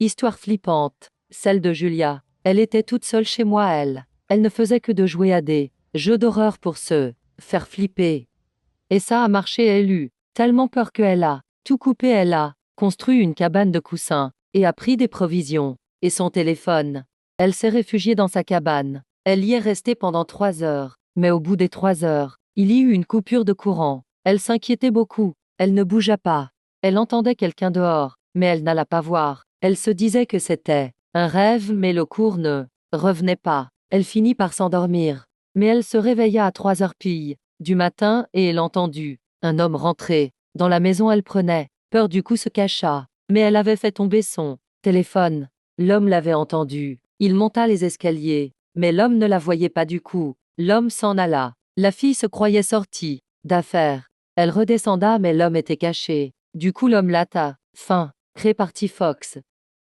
Histoire flippante, celle de Julia. Elle était toute seule chez moi Elle ne faisait que de jouer à des jeux d'horreur pour se faire flipper. Et ça a marché, elle eut tellement peur qu'elle a tout coupé, elle a construit une cabane de coussins, et a pris des provisions, et son téléphone. Elle s'est réfugiée dans sa cabane. Elle y est restée pendant 3 heures, mais au bout des 3 heures, il y eut une coupure de courant. Elle s'inquiétait beaucoup, elle ne bougea pas. Elle entendait quelqu'un dehors, mais elle n'alla pas voir. Elle se disait que c'était un rêve, mais le cours ne revenait pas. Elle finit par s'endormir. Mais elle se réveilla à 3 heures pile du matin et elle entendit un homme rentrer dans la maison. Elle prenait peur, du coup se cacha, mais elle avait fait tomber son téléphone. L'homme l'avait entendu. Il monta les escaliers, mais l'homme ne la voyait pas, du coup. L'homme s'en alla. La fille se croyait sortie d'affaires. Elle redescenda, mais l'homme était caché. Du coup l'homme l'hâta. Fin. Créé par T. Fox.